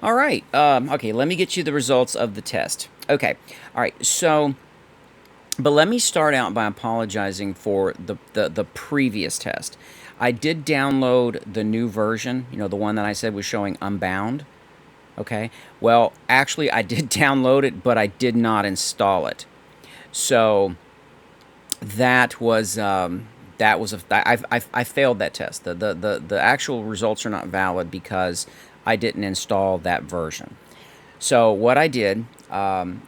All right. Okay, let me get you the results of the test. Okay. All right. So, but let me start out by apologizing for the previous test. I did download the new version, the one that I said was showing unbound. Okay. Well, actually, I did download it, but I did not install it. So that was I failed that test. The actual results are not valid because I didn't install that version. So what I did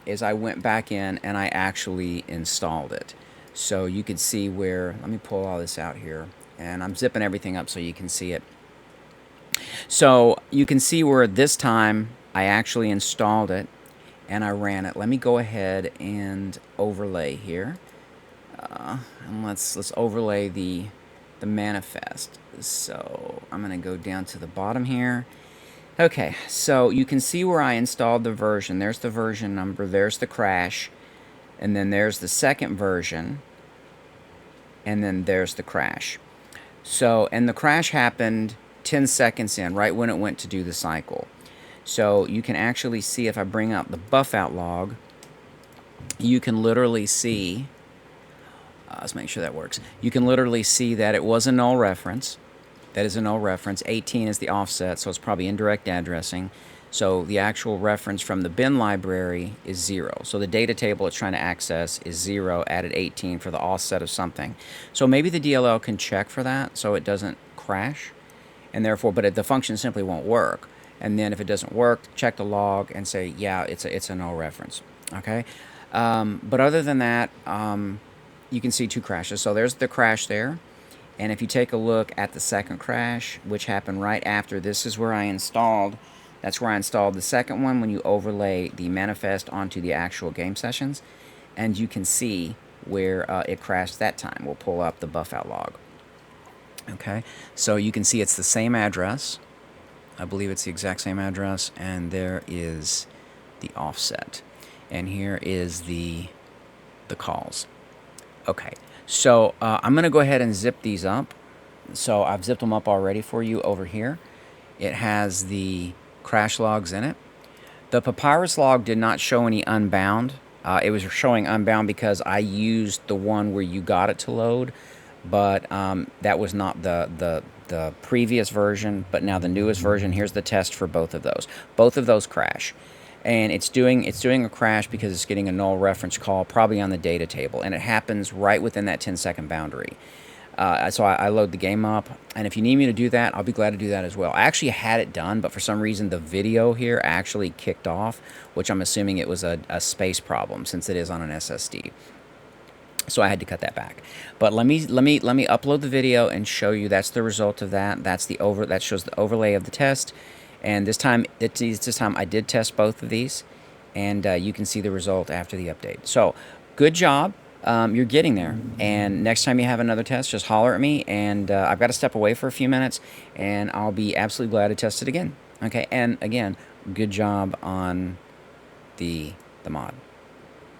is I went back in and I actually installed it. So you could see where, let me pull all this out here, and I'm zipping everything up so you can see it. So you can see where this time I actually installed it and I ran it. Let me go ahead and overlay here. And let's overlay the manifest. So I'm going to go down to the bottom here. Okay, so you can see where I installed the version. There's the version number, there's the crash, and then there's the second version, and then there's the crash. So, and the crash happened 10 seconds in, right when it went to do the cycle. So you can actually see, if I bring up the buff out log, you can literally see, let's make sure that works. You can literally see that it was a null reference. That is a null reference. 18 is the offset, so it's probably indirect addressing. So the actual reference from the bin library is 0. So the data table it's trying to access is 0, added 18 for the offset of something. So maybe the DLL can check for that so it doesn't crash, and therefore, but the function simply won't work. And then if it doesn't work, check the log and say, yeah, it's a null reference. Okay, but other than that, you can see two crashes. So there's the crash there. And if you take a look at the second crash, which happened right after, this is where I installed, that's where I installed the second one when you overlay the manifest onto the actual game sessions. And you can see where it crashed that time. We'll pull up the buff out log. Okay, so you can see it's the same address. I believe it's the exact same address. And there is the offset. And here is the calls. Okay. So I'm going to go ahead and zip these up. So I've zipped them up already for you over here. It has the crash logs in it. The papyrus log did not show any unbound. It was showing unbound because I used the one where you got it to load, but that was not the previous version, but now the newest version. Here's the test for both of those. Both of those crash. And it's doing a crash because it's getting a null reference call, probably on the data table, and it happens right within that 10-second boundary. So I load the game up, and if you need me to do that, I'll be glad to do that as well. I actually had it done, but for some reason the video here actually kicked off, which I'm assuming it was a space problem since it is on an SSD. So I had to cut that back. But let me upload the video and show you that's the result of that. That shows the overlay of the test. And this time I did test both of these, and you can see the result after the update. So good job. You're getting there. And next time you have another test, just holler at me, and I've got to step away for a few minutes, and I'll be absolutely glad to test it again. Okay, and again, good job on the mod.